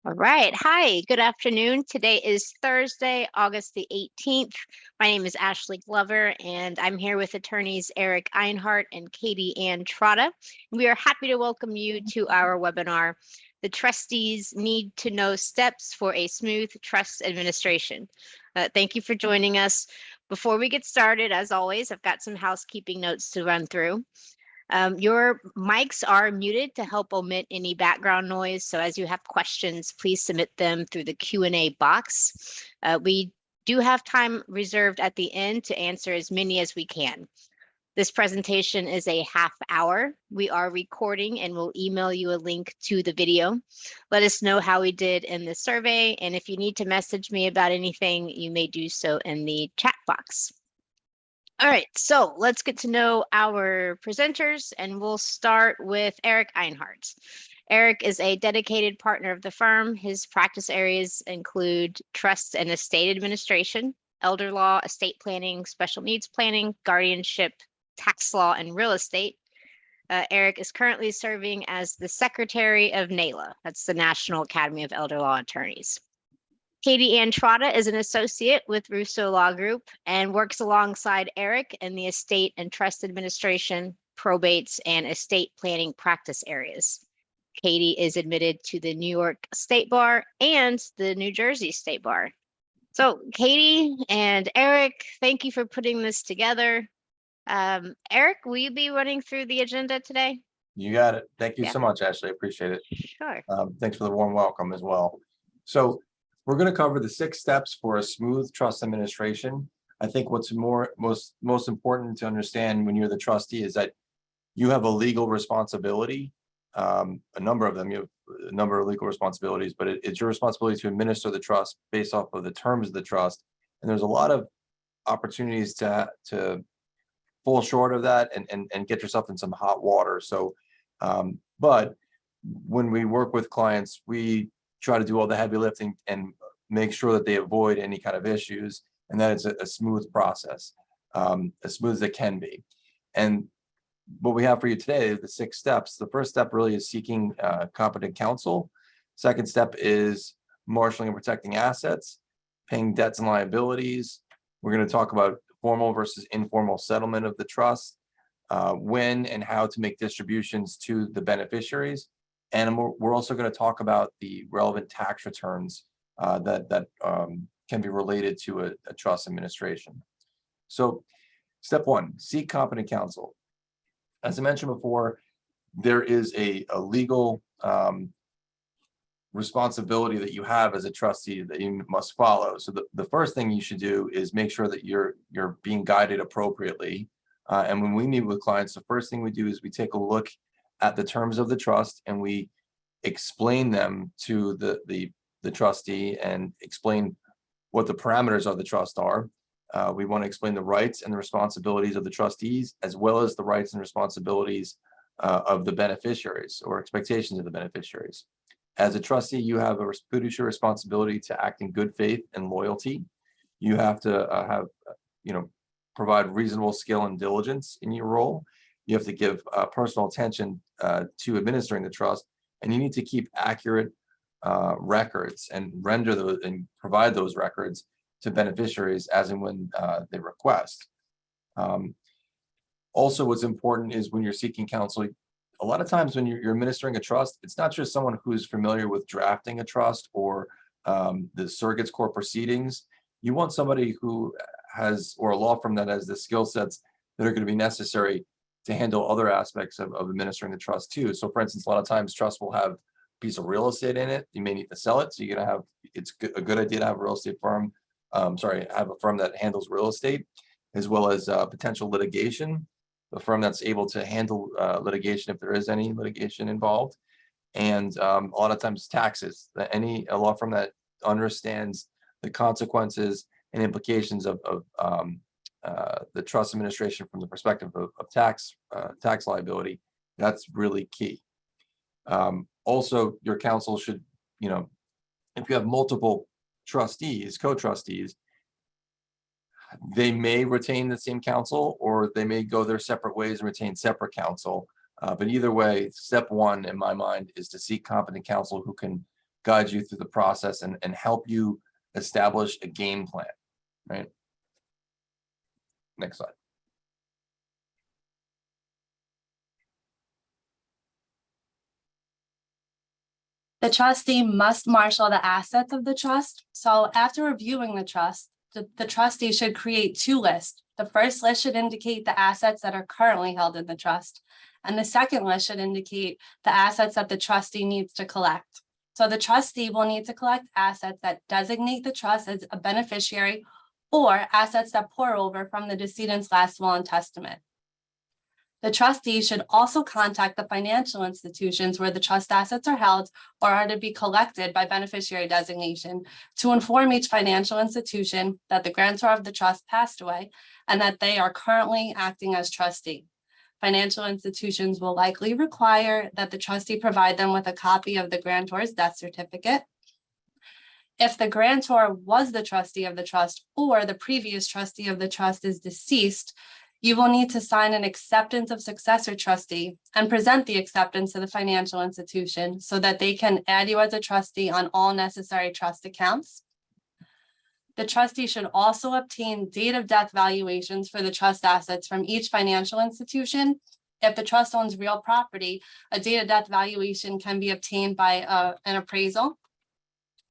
All right. Hi, good afternoon. Today is Thursday, August the 18th. My name is Ashley Glover, and I'm here with attorneys Eric Einhart and Katie Ann Trotta. We are happy to welcome you to our webinar, The Trustees Need to Know Steps for a Smooth Trust Administration. Thank you for joining us. Before we get started, as always, I've got some housekeeping notes to run through. Your mics are muted to help omit any background noise. So as you have questions, please submit them through the Q&A box. We do have time reserved at the end to answer as many as we can. This presentation is a half hour. We are recording and we'll email you a link to the video. Let us know how we did in the survey. And if you need to message me about anything, you may do so in the chat box. All right, so let's get to know our presenters, and we'll start with Eric Einhart. Eric is a dedicated partner of the firm. His practice areas include trust and estate administration, elder law, estate planning, special needs planning, guardianship, tax law, and real estate. Eric is currently serving as the secretary of NALA. That's the National Academy of Elder Law Attorneys. Katie Ann Trotta is an associate with Russo Law Group and works alongside Eric in the estate and trust administration, probates, and estate planning practice areas. Katie is admitted to the New York State Bar and the New Jersey State Bar. So Katie and Eric, thank you for putting this together. Eric, will you be running through the agenda today? You got it. Thank you Yeah. so much, Ashley. I appreciate it. Sure. Thanks for the warm welcome as well. So we're going to cover the 6 steps for a smooth trust administration. I think what's most important to understand when you're the trustee is that you have a legal responsibility. A number of them, you have a number of legal responsibilities, but it's your responsibility to administer the trust based off of the terms of the trust. And there's a lot of opportunities to fall short of that and get yourself in some hot water. So, but when we work with clients, we try to do all the heavy lifting and make sure that they avoid any kind of issues, and that it's a smooth process, as smooth as it can be. And what we have for you today is the 6 steps. The first step really is seeking competent counsel. Second step is marshaling and protecting assets, paying debts and liabilities. We're going to talk about formal versus informal settlement of the trust, when and how to make distributions to the beneficiaries. And we're also going to talk about the relevant tax returns that can be related to a trust administration. So step 1, seek competent counsel. As I mentioned before, there is a legal responsibility that you have as a trustee that you must follow. So the first thing you should do is make sure that you're being guided appropriately. And when we meet with clients, the first thing we do is we take a look at the terms of the trust and we explain them to the trustee and explain what the parameters of the trust are. We want to explain the rights and the responsibilities of the trustees, as well as the rights and responsibilities of the beneficiaries or expectations of the beneficiaries. As a trustee, you have a fiduciary responsibility to act in good faith and loyalty. You have to provide reasonable skill and diligence in your role. You have to give personal attention to administering the trust, and you need to keep accurate records and render those and provide those records to beneficiaries as and when they request. Also, what's important is when you're seeking counsel, a lot of times when you're administering a trust, it's not just someone who's familiar with drafting a trust or the surrogate's court proceedings. You want somebody who has, or a law firm that has the skill sets that are going to be necessary to handle other aspects of administering the trust too. So for instance, a lot of times trust will have a piece of real estate in it. You may need to sell it. So you're going to have, it's a good idea to have a real estate firm, have a firm that handles real estate, as well as potential litigation, a firm that's able to handle litigation if there is any litigation involved. And a lot of times taxes, a law firm that understands the consequences and implications of the trust administration from the perspective of tax liability. That's really key. Also, your counsel should, if you have multiple trustees, co-trustees, they may retain the same counsel or they may go their separate ways and retain separate counsel. But either way, step 1 in my mind is to seek competent counsel who can guide you through the process and help you establish a game plan, right? Next slide. The trustee must marshal the assets of the trust. So after reviewing the trust, the trustee should create two lists. The first list should indicate the assets that are currently held in the trust. And the second list should indicate the assets that the trustee needs to collect. So the trustee will need to collect assets that designate the trust as a beneficiary or assets that pour over from the decedent's last will and testament. The trustee should also contact the financial institutions where the trust assets are held or are to be collected by beneficiary designation to inform each financial institution that the grantor of the trust passed away and that they are currently acting as trustee. Financial institutions will likely require that the trustee provide them with a copy of the grantor's death certificate. If the grantor was the trustee of the trust or the previous trustee of the trust is deceased, you will need to sign an acceptance of successor trustee and present the acceptance to the financial institution so that they can add you as a trustee on all necessary trust accounts. The trustee should also obtain date of death valuations for the trust assets from each financial institution. If the trust owns real property, a date of death valuation can be obtained by an appraisal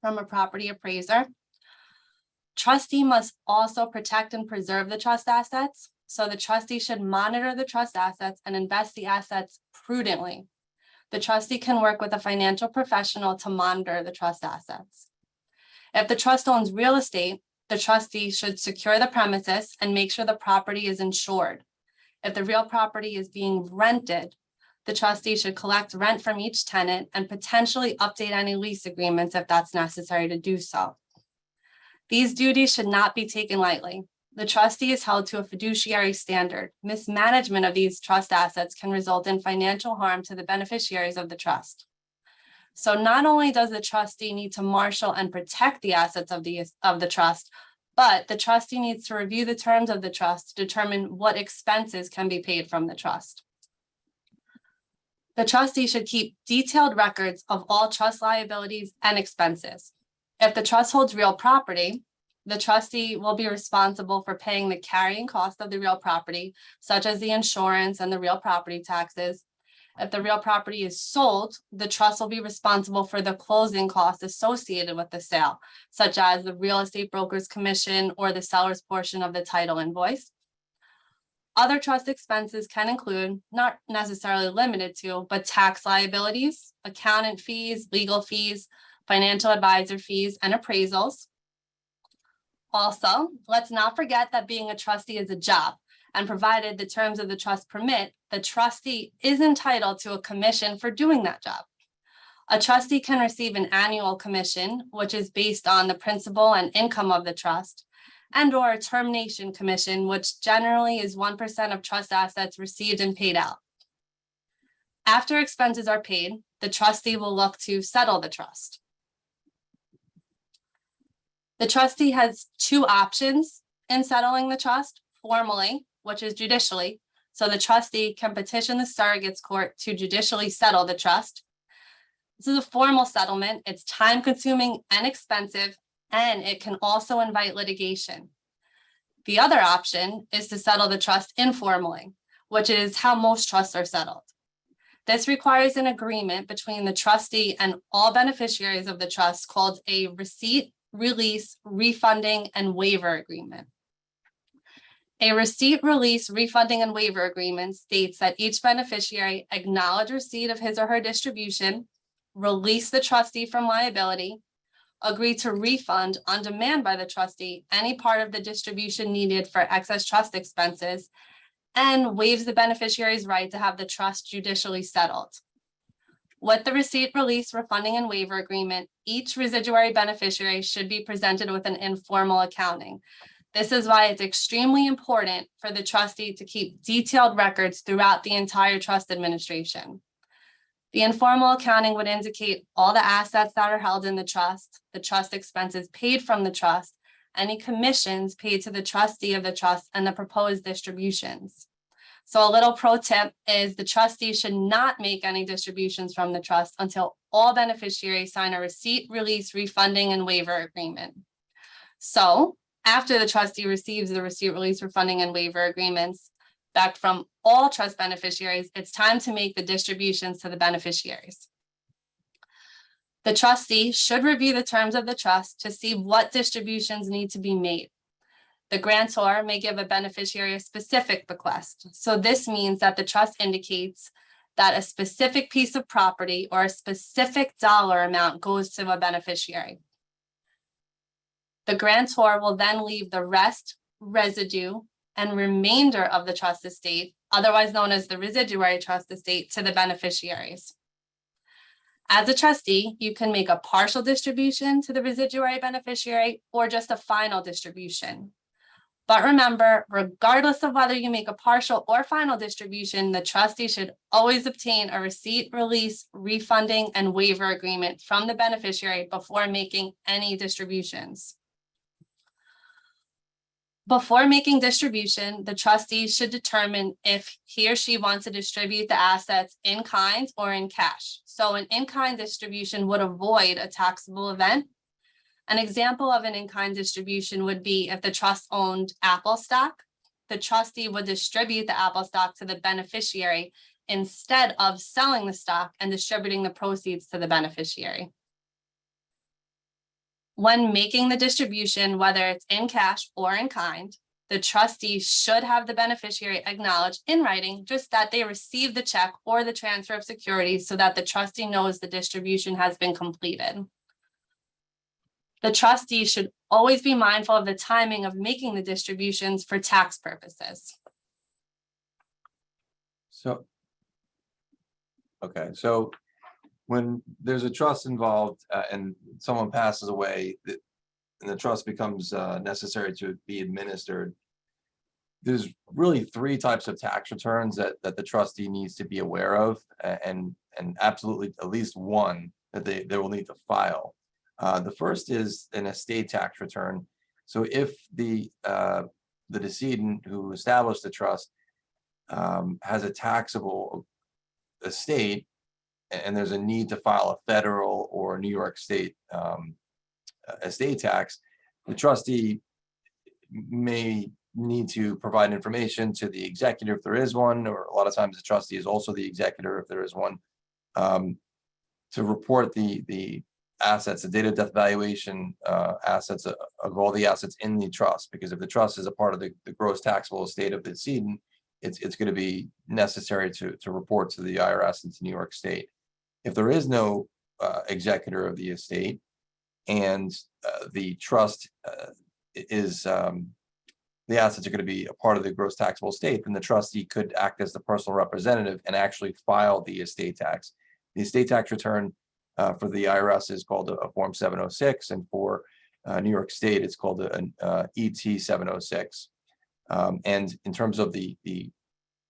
from a property appraiser. Trustee must also protect and preserve the trust assets. So the trustee should monitor the trust assets and invest the assets prudently. The trustee can work with a financial professional to monitor the trust assets. If the trust owns real estate, the trustee should secure the premises and make sure the property is insured. If the real property is being rented, the trustee should collect rent from each tenant and potentially update any lease agreements if that's necessary to do so. These duties should not be taken lightly. The trustee is held to a fiduciary standard. Mismanagement of these trust assets can result in financial harm to the beneficiaries of the trust. So not only does the trustee need to marshal and protect the assets of the trust, but the trustee needs to review the terms of the trust to determine what expenses can be paid from the trust. The trustee should keep detailed records of all trust liabilities and expenses. If the trust holds real property, the trustee will be responsible for paying the carrying cost of the real property, such as the insurance and the real property taxes. If the real property is sold, the trust will be responsible for the closing costs associated with the sale, such as the real estate broker's commission or the seller's portion of the title invoice. Other trust expenses can include, not necessarily limited to, but tax liabilities, accountant fees, legal fees, financial advisor fees, and appraisals. Also, let's not forget that being a trustee is a job, and provided the terms of the trust permit, the trustee is entitled to a commission for doing that job. A trustee can receive an annual commission, which is based on the principal and income of the trust, and or a termination commission, which generally is 1% of trust assets received and paid out. After expenses are paid, the trustee will look to settle the trust. The trustee has two options in settling the trust: formally, which is judicially. So the trustee can petition the surrogates court to judicially settle the trust. This is a formal settlement. It's time consuming and expensive, and it can also invite litigation. The other option is to settle the trust informally, which is how most trusts are settled. This requires an agreement between the trustee and all beneficiaries of the trust called a receipt, release, refunding, and waiver agreement. A receipt, release, refunding, and waiver agreement states that each beneficiary acknowledge receipt of his or her distribution, release the trustee from liability, agree to refund on demand by the trustee any part of the distribution needed for excess trust expenses, and waives the beneficiary's right to have the trust judicially settled. With the receipt, release, refunding, and waiver agreement, each residuary beneficiary should be presented with an informal accounting. This is why it's extremely important for the trustee to keep detailed records throughout the entire trust administration. The informal accounting would indicate all the assets that are held in the trust expenses paid from the trust, any commissions paid to the trustee of the trust, and the proposed distributions. So a little pro tip is the trustee should not make any distributions from the trust until all beneficiaries sign a receipt, release, refunding, and waiver agreement. So after the trustee receives the receipt, release, refunding, and waiver agreements back from all trust beneficiaries, it's time to make the distributions to the beneficiaries. The trustee should review the terms of the trust to see what distributions need to be made. The grantor may give a beneficiary a specific bequest. So this means that the trust indicates that a specific piece of property or a specific dollar amount goes to a beneficiary. The grantor will then leave the rest, residue, and remainder of the trust estate, otherwise known as the residuary trust estate, to the beneficiaries. As a trustee, you can make a partial distribution to the residuary beneficiary or just a final distribution. But remember, regardless of whether you make a partial or final distribution, the trustee should always obtain a receipt, release, refunding, and waiver agreement from the beneficiary before making any distributions. Before making distribution, the trustee should determine if he or she wants to distribute the assets in kind or in cash. So an in-kind distribution would avoid a taxable event. An example of an in-kind distribution would be if the trust owned Apple stock, the trustee would distribute the Apple stock to the beneficiary instead of selling the stock and distributing the proceeds to the beneficiary. When making the distribution, whether it's in cash or in kind, the trustee should have the beneficiary acknowledge in writing just that they received the check or the transfer of securities so that the trustee knows the distribution has been completed. The trustee should always be mindful of the timing of making the distributions for tax purposes. So, okay, so when there's a trust involved and someone passes away, and the trust becomes necessary to be administered, there's really three types of tax returns that the trustee needs to be aware of, and absolutely at least one that they will need to file. The first is an estate tax return. So if the decedent who established the trust has a taxable estate, and there's a need to file a federal or New York State estate tax, the trustee may need to provide information to the executor if there is one, or a lot of times the trustee is also the executor if there is one, to report the assets, the date of death valuation assets of all the assets in the trust. Because if the trust is a part of the gross taxable estate of the decedent, it's going to be necessary to report to the IRS and to New York State. If there is no executor of the estate and the trust is the assets are going to be a part of the gross taxable estate, then the trustee could act as the personal representative and actually file the estate tax. The estate tax return for the IRS is called a Form 706, and for New York State, it's called an ET 706. And in terms of the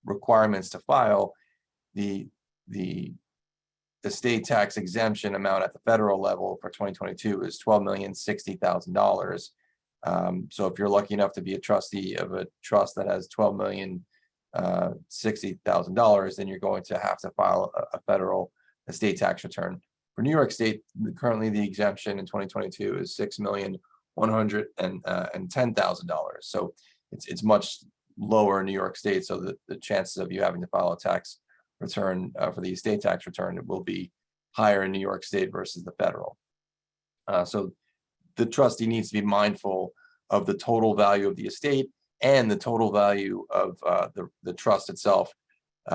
requirements to file, the estate tax exemption amount at the federal level for 2022 is $12,060,000. So if you're lucky enough to be a trustee of a trust that has $12,060,000, then you're going to have to file a federal estate tax return. For New York State, currently the exemption in 2022 is $6,110,000. So it's much lower in New York State. So the chances of you having to file a tax return for the estate tax return will be higher in New York State versus the federal. So the trustee needs to be mindful of the total value of the estate and the total value of the trust itself,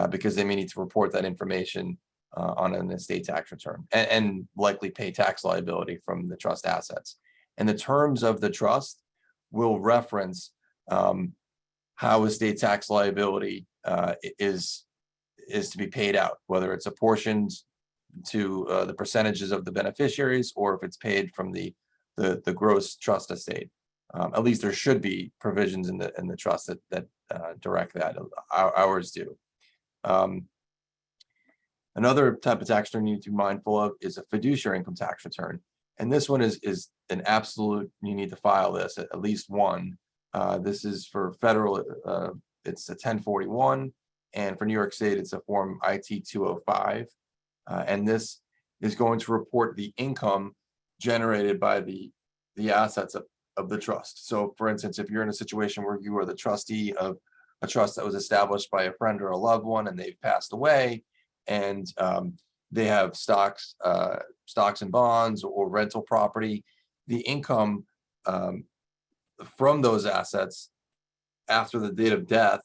because they may need to report that information on an estate tax return and likely pay tax liability from the trust assets. And the terms of the trust will reference how estate tax liability is to be paid out, whether it's apportioned to the percentages of the beneficiaries or if it's paid from the gross trust estate. At least there should be provisions in the trust that direct that. Ours do. Another type of tax return you need to be mindful of is a fiduciary income tax return. And this one is an absolute, you need to file this, at least one. This is for federal, it's a 1041. And for New York State, it's a form IT 205. And this is going to report the income generated by the assets of the trust. So for instance, if you're in a situation where you are the trustee of a trust that was established by a friend or a loved one and they've passed away, and they have stocks and bonds or rental property, the income from those assets after the date of death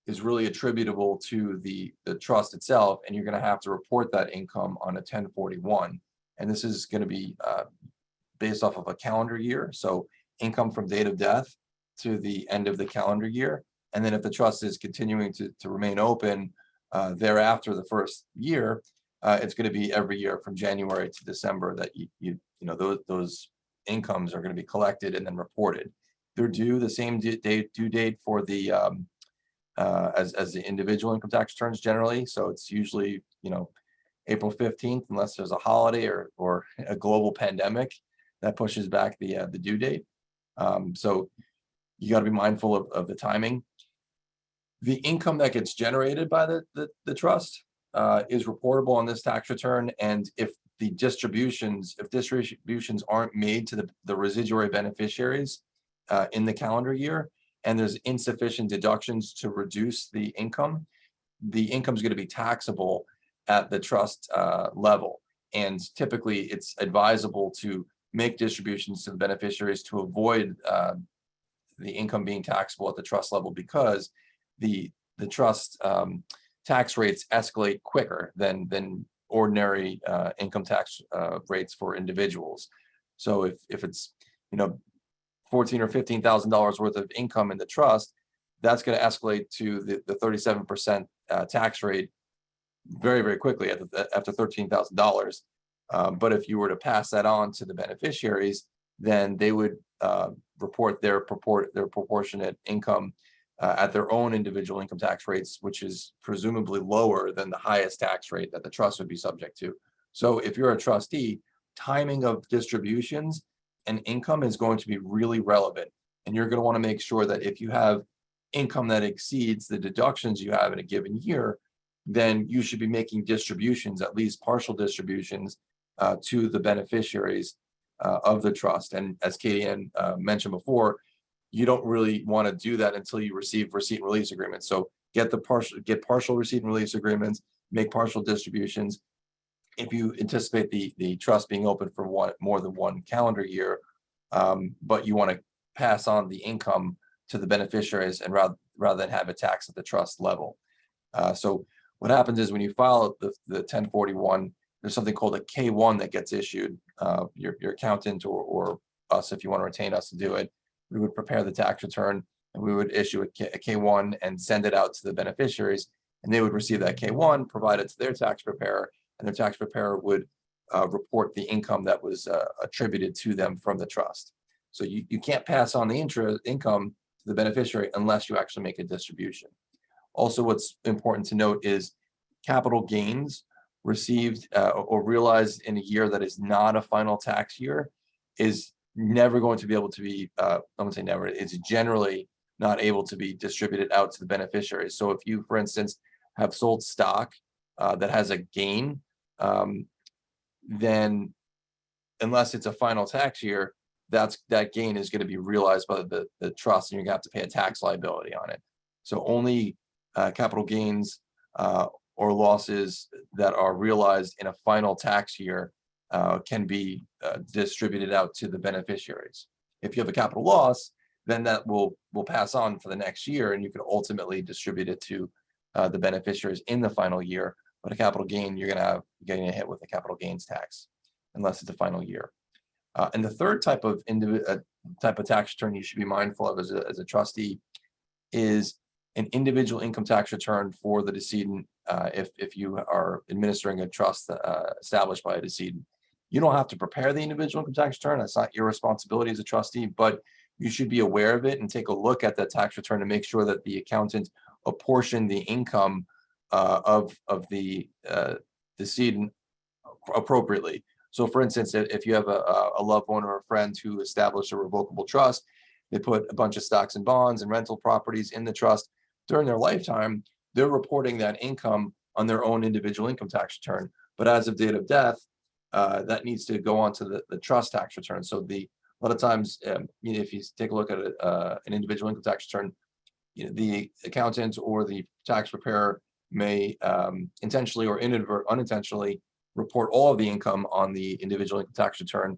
is really attributable to the trust itself, and you're going to have to report that income on a 1041. And this is going to be based off of a calendar year. So income from date of death to the end of the calendar year. And then if the trust is continuing to remain open thereafter the first year, it's going to be every year from January to December that you know those incomes are going to be collected and then reported. They're due the same due date for the as the individual income tax returns generally. So it's usually, you know, April 15th, unless there's a holiday or a global pandemic that pushes back the due date. So you got to be mindful of the timing. The income that gets generated by the trust is reportable on this tax return, and if distributions aren't made to the residuary beneficiaries in the calendar year, and there's insufficient deductions to reduce the income is going to be taxable at the trust level. And typically it's advisable to make distributions to the beneficiaries to avoid the income being taxable at the trust level, because the trust tax rates escalate quicker than ordinary income tax rates for individuals. So if it's, you know, $14,000 or $15,000 worth of income in the trust, that's going to escalate to the 37% tax rate very, very quickly after $13,000. But if you were to pass that on to the beneficiaries, then they would report their proportionate income at their own individual income tax rates, which is presumably lower than the highest tax rate that the trust would be subject to. So if you're a trustee, timing of distributions and income is going to be really relevant. And you're going to want to make sure that if you have income that exceeds the deductions you have in a given year, then you should be making distributions, at least partial distributions, to the beneficiaries of the trust. And as Katie Ann mentioned before, you don't really want to do that until you receive receipt and release agreements. So get partial receipt and release agreements, make partial distributions. If you anticipate the trust being open for more than one calendar year, but you want to pass on the income to the beneficiaries and rather than have it taxed at the trust level. So what happens is when you file the 1041, there's something called a K1 that gets issued. Your accountant or us, if you want to retain us to do it, we would prepare the tax return and we would issue a K1 and send it out to the beneficiaries, and they would receive that K1, provide it to their tax preparer, and their tax preparer would report the income that was attributed to them from the trust. So you can't pass on the income to the beneficiary unless you actually make a distribution. Also, what's important to note is capital gains received or realized in a year that is not a final tax year is never going to be able to be, I won't say never, it's generally not able to be distributed out to the beneficiaries. So if you, for instance, have sold stock that has a gain, then unless it's a final tax year, that gain is going to be realized by the trust, and you're going to have to pay a tax liability on it. So only capital gains or losses that are realized in a final tax year can be distributed out to the beneficiaries. If you have a capital loss, then that will pass on for the next year, and you can ultimately distribute it to the beneficiaries in the final year. But a capital gain, you're getting a hit with the capital gains tax unless it's a final year. And the third type of tax return you should be mindful of as a trustee is an individual income tax return for the decedent. If you are administering a trust established by a decedent, you don't have to prepare the individual income tax return. That's not your responsibility as a trustee, but you should be aware of it and take a look at that tax return to make sure that the accountant apportioned the income of the decedent appropriately. So for instance, if you have a loved one or a friend who established a revocable trust, they put a bunch of stocks and bonds and rental properties in the trust during their lifetime, they're reporting that income on their own individual income tax return. But as of date of death, that needs to go onto the trust tax return. So a lot of times, if you take a look at an individual income tax return, the accountant or the tax preparer may intentionally or unintentionally report all of the income on the individual income tax return,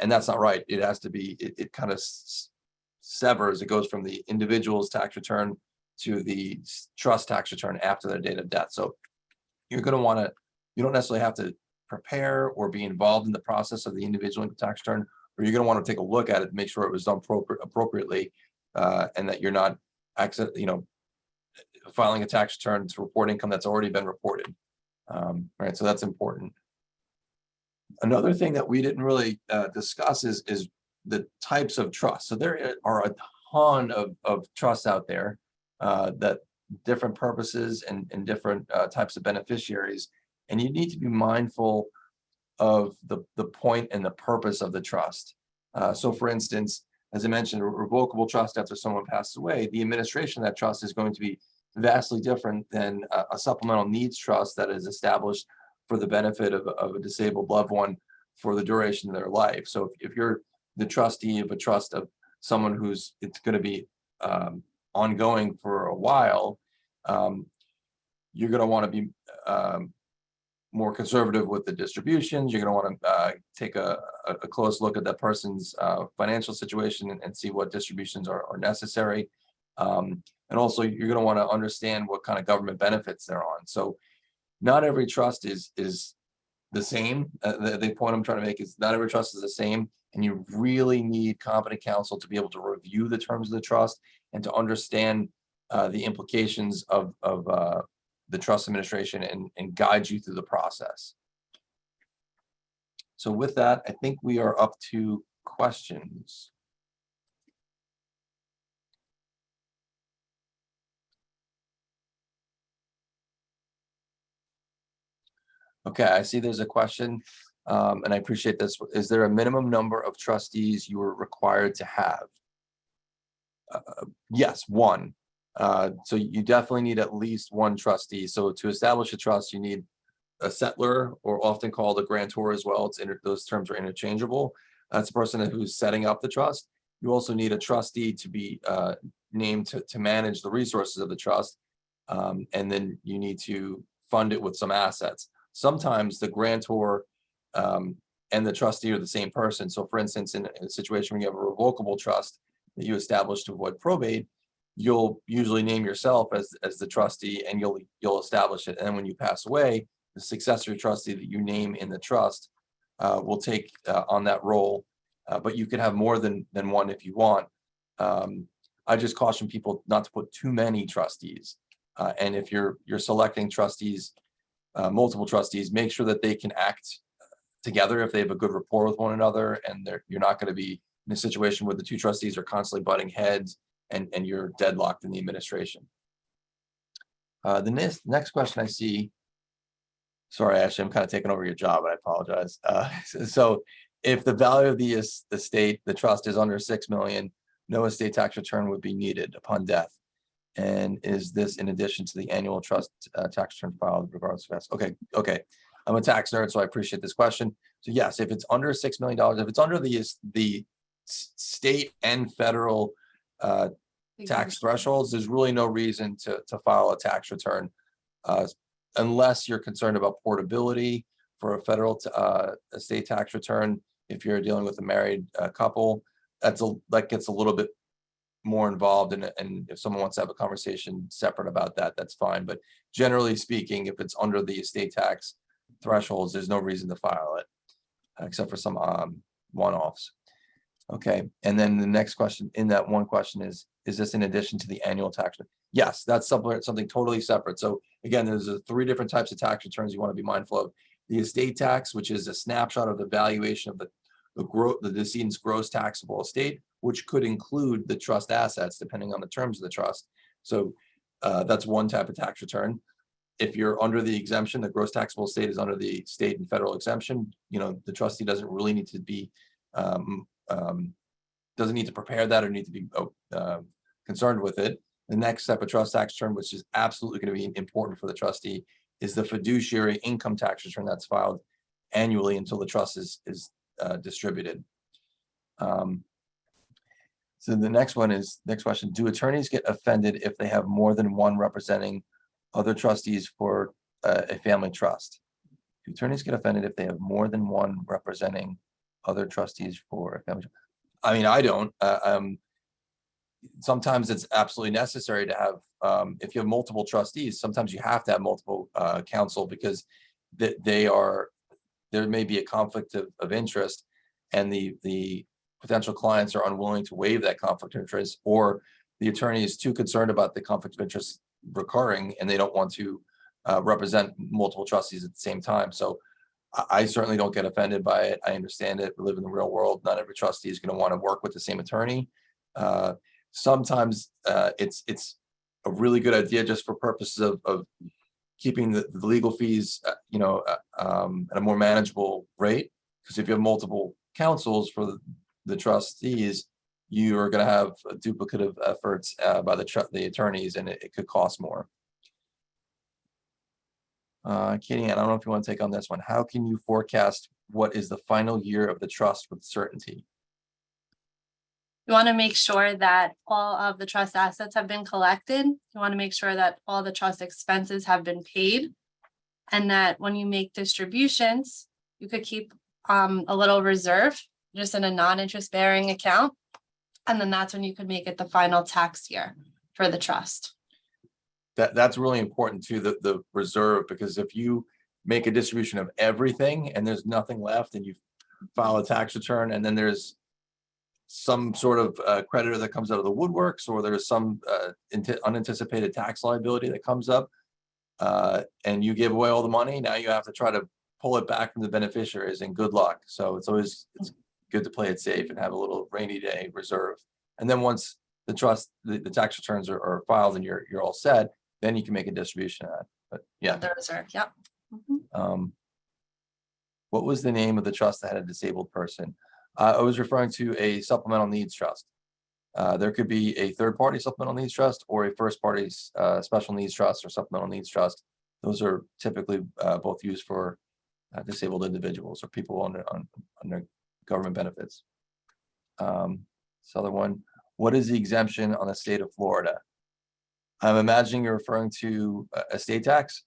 and that's not right. It has to be, it kind of severs. It goes from the individual's tax return to the trust tax return after their date of death. So you're going to want to, you don't necessarily have to prepare or be involved in the process of the individual income tax return, or you're going to want to take a look at it, make sure it was done appropriately, and that you're not filing a tax return to report income that's already been reported. Right, so that's important. Another thing that we didn't really discuss is the types of trusts. So there are a ton of trusts out there that different purposes and different types of beneficiaries, and you need to be mindful of the point and the purpose of the trust. So for instance, as I mentioned, a revocable trust after someone passed away, the administration of that trust is going to be vastly different than a supplemental needs trust that is established for the benefit of a disabled loved one for the duration of their life. So if you're the trustee of a trust of someone who's it's going to be ongoing for a while, you're going to want to be more conservative with the distributions. You're going to want to take a close look at that person's financial situation and see what distributions are necessary. And also you're going to want to understand what kind of government benefits they're on. So not every trust is the same. The point I'm trying to make is not every trust is the same, and you really need competent counsel to be able to review the terms of the trust and to understand the implications of the trust administration and guide you through the process. So with that, I think we are up to questions. Okay, I see there's a question, and I appreciate this. Is there a minimum number of trustees you are required to have? Yes, one. So you definitely need at least one trustee. So to establish a trust, you need a settlor, or often called a grantor as well. Those terms are interchangeable. That's a person who's setting up the trust. You also need a trustee to be named to manage the resources of the trust. And then you need to fund it with some assets. Sometimes the grantor and the trustee are the same person. So for instance, in a situation where you have a revocable trust that you establish to avoid probate, you'll usually name yourself as the trustee, and you'll establish it. And then when you pass away, the successor trustee that you name in the trust will take on that role. But you can have more than one if you want. I just caution people not to put too many trustees. And if you're selecting trustees, multiple trustees, make sure that they can act together if they have a good rapport with one another, and you're not going to be in a situation where the two trustees are constantly butting heads and you're deadlocked in the administration. The next question I see, sorry, Ashley, I'm kind of taking over your job, I apologize. So if the value of the estate, the trust, is under 6 million, no estate tax return would be needed upon death. And is this in addition to the annual trust tax return filed regardless of okay. I'm a tax nerd, so I appreciate this question. So yes, if it's under $6 million, if it's under the state and federal tax thresholds, there's really no reason to file a tax return unless you're concerned about portability for a federal estate tax return. If you're dealing with a married couple, that gets a little bit more involved, and if someone wants to have a conversation separate about that, that's fine. But generally speaking, if it's under the estate tax thresholds, there's no reason to file it, except for some one-offs. Okay, and then the next question in that one question is this in addition to the annual tax? Yes, that's something totally separate. So again, there's 3 different types of tax returns you want to be mindful of. The estate tax, which is a snapshot of the valuation of the decedent's gross taxable estate, which could include the trust assets depending on the terms of the trust. So that's one type of tax return. If you're under the exemption, the gross taxable estate is under the state and federal exemption, the trustee doesn't really need to be doesn't need to prepare that or need to be concerned with it. The next step of trust tax return, which is absolutely going to be important for the trustee, is the fiduciary income tax return that's filed annually until the trust is distributed. So the next question, do attorneys get offended if they have more than one representing other trustees for a family trust? Do attorneys get offended if they have more than one representing other trustees for a family? I mean, I don't. Sometimes it's absolutely necessary to have, if you have multiple trustees, sometimes you have to have multiple counsel, because there may be a conflict of interest, and the potential clients are unwilling to waive that conflict of interest, or the attorney is too concerned about the conflict of interest recurring and they don't want to represent multiple trustees at the same time. So I certainly don't get offended by it. I understand it. We live in the real world. Not every trustee is going to want to work with the same attorney. Sometimes it's a really good idea just for purposes of keeping the legal fees, at a more manageable rate. Because if you have multiple counsels for the trustees, you are going to have duplicative efforts by the attorneys, and it could cost more. Katie Ann, I don't know if you want to take on this one. How can you forecast what is the final year of the trust with certainty? You want to make sure that all of the trust assets have been collected. You want to make sure that all the trust expenses have been paid, and that when you make distributions, you could keep a little reserve just in a non-interest bearing account. And then that's when you could make it the final tax year for the trust. That's really important too, the reserve, because if you make a distribution of everything and there's nothing left, and you file a tax return, and then there's some sort of creditor that comes out of the woodworks, or there's some unanticipated tax liability that comes up, and you give away all the money, now you have to try to pull it back from the beneficiaries, and good luck. So it's good to play it safe and have a little rainy day reserve. And then once the tax returns are filed and you're all set, then you can make a distribution of that. But yeah. The reserve, yep. What was the name of the trust that had a disabled person? I was referring to a supplemental needs trust. There could be a third-party supplemental needs trust, or a first-party special needs trust or supplemental needs trust. Those are typically both used for disabled individuals or people under government benefits. This other one, what is the exemption on the state of Florida? I'm imagining you're referring to estate tax.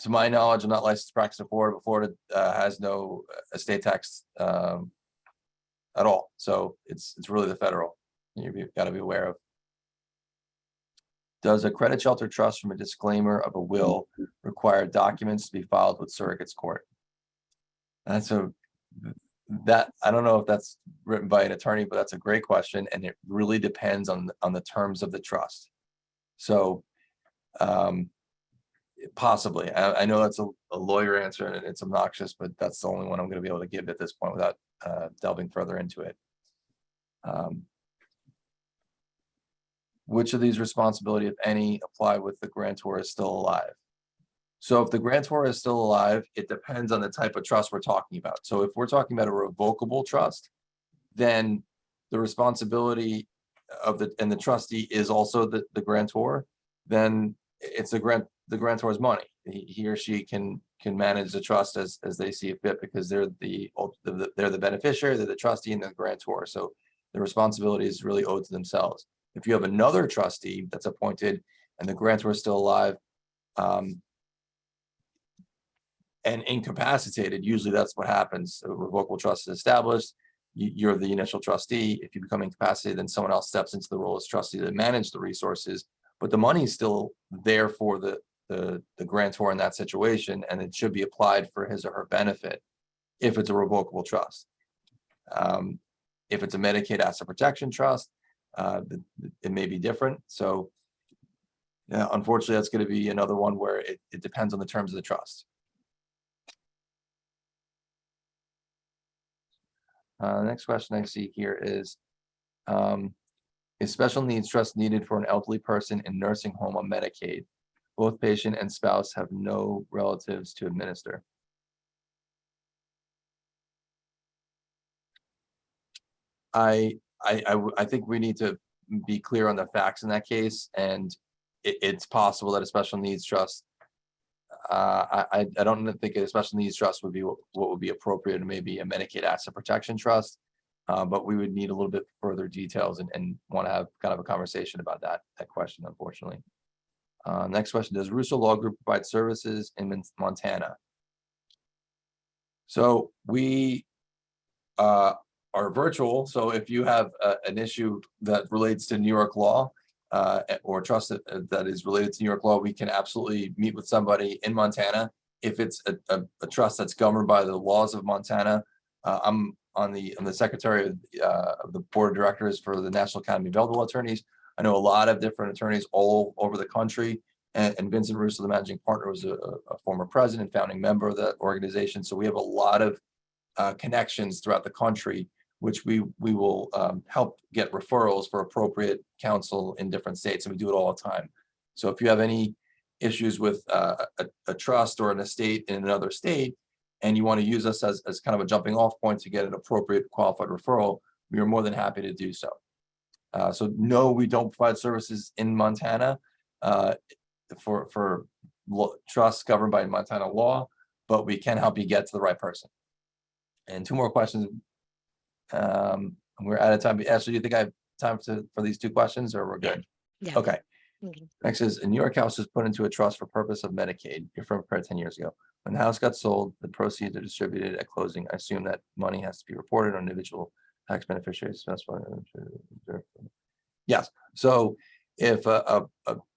To my knowledge, I'm not licensed to practice in Florida, but Florida has no estate tax at all. So it's really the federal you've got to be aware of. Does a credit shelter trust from a disclaimer of a will require documents to be filed with surrogates court? And so that, I don't know if that's written by an attorney, but that's a great question, and it really depends on the terms of the trust. So possibly, I know that's a lawyer answer and it's obnoxious, but that's the only one I'm going to be able to give at this point without delving further into it. Which of these responsibilities, if any, apply with the grantor is still alive? So if the grantor is still alive, it depends on the type of trust we're talking about. So if we're talking about a revocable trust, then the responsibility of the trustee is also the grantor. Then it's the grantor's money. He or she can manage the trust as they see it fit, because they're the beneficiary, they're the trustee, and the grantor. So the responsibility is really owed to themselves. If you have another trustee that's appointed and the grantor is still alive and incapacitated, usually that's what happens. A revocable trust is established. You're the initial trustee. If you become incapacitated, then someone else steps into the role as trustee to manage the resources, but the money is still there for the grantor in that situation, and it should be applied for his or her benefit if it's a revocable trust. If it's a Medicaid asset protection trust, it may be different. So yeah, unfortunately, that's going to be another one where it depends on the terms of the trust. Next question I see here is special needs trust needed for an elderly person in nursing home on Medicaid? Both patient and spouse have no relatives to administer. I think we need to be clear on the facts in that case, and it's possible that a special needs trust, I don't think a special needs trust would be what would be appropriate, and maybe a Medicaid asset protection trust. But we would need a little bit further details and want to have kind of a conversation about that question, unfortunately. Next question, does Russo Law Group provide services in Montana? So we are virtual. So if you have an issue that relates to New York law or trust that is related to New York law, we can absolutely meet with somebody in Montana. If it's a trust that's governed by the laws of Montana, I'm the secretary of the board of directors for the National Academy of Elder Law Attorneys. I know a lot of different attorneys all over the country, and Vincent Russo, the managing partner, was a former president, founding member of that organization. So we have a lot of connections throughout the country, which we will help get referrals for appropriate counsel in different states, and we do it all the time. So if you have any issues with a trust or an estate in another state, and you want to use us as kind of a jumping off point to get an appropriate qualified referral, we are more than happy to do so. So no, we don't provide services in Montana for trusts governed by Montana law, but we can help you get to the right person. And two more questions. We're out of time. Ashley, do you think I have time for these two questions, or we're good? Yeah. Okay. Next is, a New York house was put into a trust for purpose of Medicaid. Your firm prepared 10 years ago. When the house got sold, the proceeds are distributed at closing. I assume that money has to be reported on individual tax beneficiaries. Yes. So if a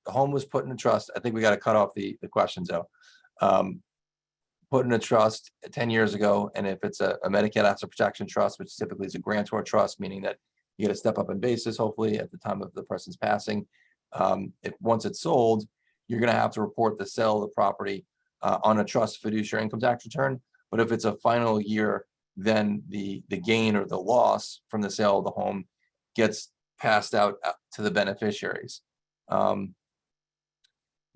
home was put in a trust, I think we got to cut off the questions though. Put in a trust 10 years ago, and if it's a Medicaid asset protection trust, which typically is a grantor trust, meaning that you get a step up in basis, hopefully at the time of the person's passing. If once it's sold, you're going to have to report the sale of the property on a trust fiduciary income tax return. But if it's a final year, then the gain or the loss from the sale of the home gets passed out to the beneficiaries.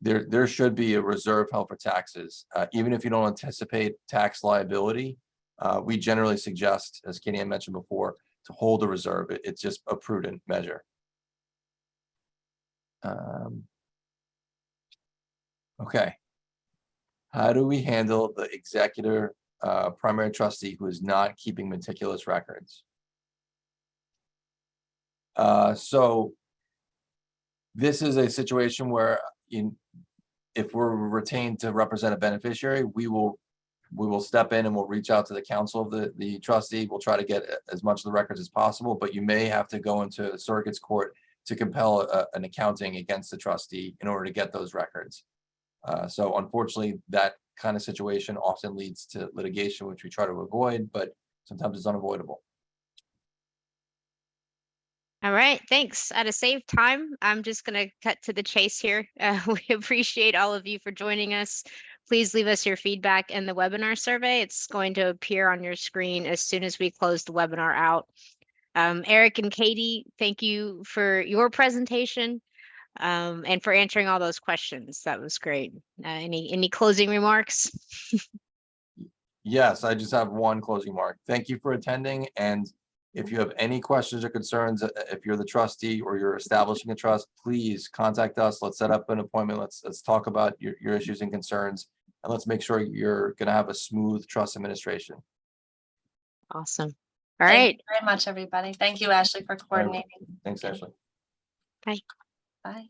There should be a reserve held for taxes, even if you don't anticipate tax liability. We generally suggest, as Katie Ann mentioned before, to hold a reserve. It's just a prudent measure. Okay. How do we handle the executor, primary trustee who is not keeping meticulous records? So this is a situation where if we're retained to represent a beneficiary, we will step in and we'll reach out to the counsel of the trustee. We'll try to get as much of the records as possible, but you may have to go into a surrogate's court to compel an accounting against the trustee in order to get those records. So unfortunately, that kind of situation often leads to litigation, which we try to avoid, but sometimes it's unavoidable. All right, thanks. To save time, I'm just going to cut to the chase here. We appreciate all of you for joining us. Please leave us your feedback in the webinar survey. It's going to appear on your screen as soon as we close the webinar out. Eric and Katie, thank you for your presentation and for answering all those questions. That was great. Any closing remarks? Yes, I just have one closing remark. Thank you for attending. And if you have any questions or concerns, if you're the trustee or you're establishing a trust, please contact us. Let's set up an appointment. Let's talk about your issues and concerns, and let's make sure you're going to have a smooth trust administration. Awesome. All Thank right. you very much, everybody. Thank you, Ashley, for coordinating. Thanks, Ashley. Bye. Bye.